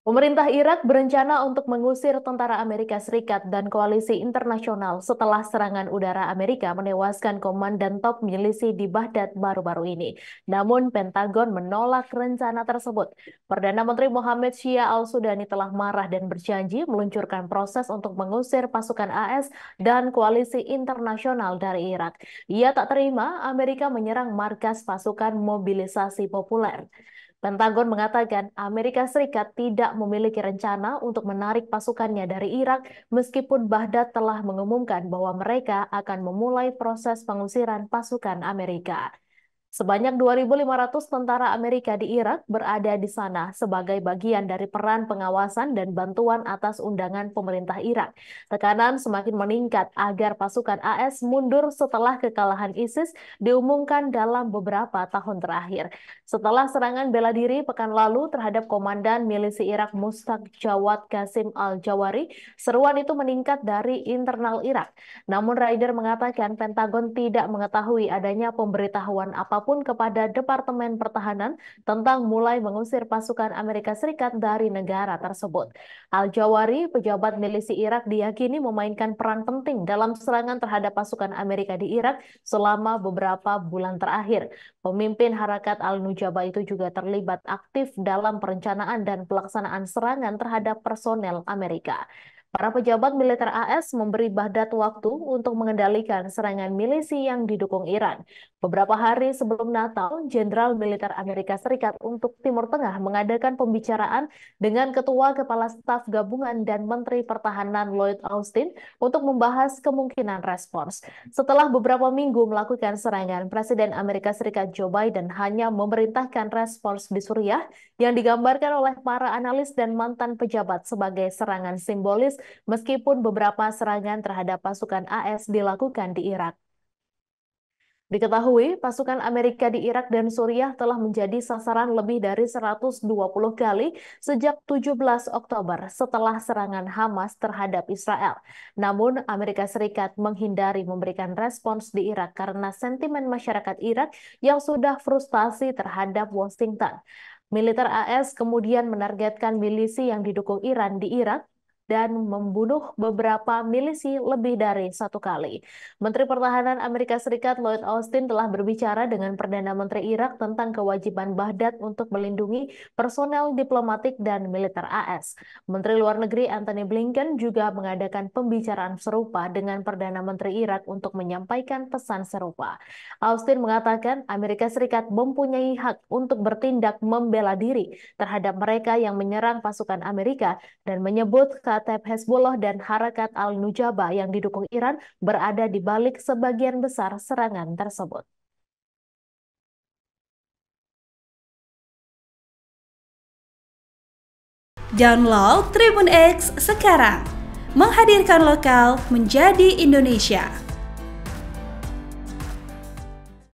Pemerintah Irak berencana untuk mengusir tentara Amerika Serikat dan koalisi internasional setelah serangan udara Amerika menewaskan komandan top milisi di Baghdad baru-baru ini. Namun, Pentagon menolak rencana tersebut. Perdana Menteri Mohammed Shia Al-Sudani telah marah dan berjanji meluncurkan proses untuk mengusir pasukan AS dan koalisi internasional dari Irak. Ia tak terima Amerika menyerang markas pasukan mobilisasi populer. Pentagon mengatakan Amerika Serikat tidak memiliki rencana untuk menarik pasukannya dari Irak meskipun Baghdad telah mengumumkan bahwa mereka akan memulai proses pengusiran pasukan Amerika. Sebanyak 2.500 tentara Amerika di Irak berada di sana sebagai bagian dari peran pengawasan dan bantuan atas undangan pemerintah Irak. Tekanan semakin meningkat agar pasukan AS mundur setelah kekalahan ISIS diumumkan dalam beberapa tahun terakhir. Setelah serangan bela diri pekan lalu terhadap komandan milisi Irak Mustaq Jawad Qasim al-Jawari, seruan itu meningkat dari internal Irak. Namun Raider mengatakan Pentagon tidak mengetahui adanya pemberitahuan apapun kepada Departemen Pertahanan tentang mulai mengusir pasukan Amerika Serikat dari negara tersebut. Al-Jawari, pejabat milisi Irak, diyakini memainkan peran penting dalam serangan terhadap pasukan Amerika di Irak selama beberapa bulan terakhir. Pemimpin Harakat Al-Nujaba itu juga terlibat aktif dalam perencanaan dan pelaksanaan serangan terhadap personel Amerika. Para pejabat militer AS memberi Baghdad waktu untuk mengendalikan serangan milisi yang didukung Iran. Beberapa hari sebelum Natal, Jenderal Militer Amerika Serikat untuk Timur Tengah mengadakan pembicaraan dengan Ketua Kepala Staf Gabungan dan Menteri Pertahanan Lloyd Austin untuk membahas kemungkinan respons. Setelah beberapa minggu melakukan serangan, Presiden Amerika Serikat Joe Biden hanya memerintahkan respons di Suriah yang digambarkan oleh para analis dan mantan pejabat sebagai serangan simbolis meskipun beberapa serangan terhadap pasukan AS dilakukan di Irak. Diketahui, pasukan Amerika di Irak dan Suriah telah menjadi sasaran lebih dari 120 kali sejak 17 Oktober setelah serangan Hamas terhadap Israel. Namun, Amerika Serikat menghindari memberikan respons di Irak karena sentimen masyarakat Irak yang sudah frustasi terhadap Washington. Militer AS kemudian menargetkan milisi yang didukung Iran di Irak dan membunuh beberapa milisi lebih dari satu kali. Menteri Pertahanan Amerika Serikat Lloyd Austin telah berbicara dengan Perdana Menteri Irak tentang kewajiban Baghdad untuk melindungi personel diplomatik dan militer AS. Menteri Luar Negeri Antony Blinken juga mengadakan pembicaraan serupa dengan Perdana Menteri Irak untuk menyampaikan pesan serupa. Austin mengatakan Amerika Serikat mempunyai hak untuk bertindak membela diri terhadap mereka yang menyerang pasukan Amerika dan menyebut Kateb Hezbollah dan Harakat Al-Nujaba yang didukung Iran berada di balik sebagian besar serangan tersebut. Download Tribun X sekarang, menghadirkan lokal menjadi Indonesia.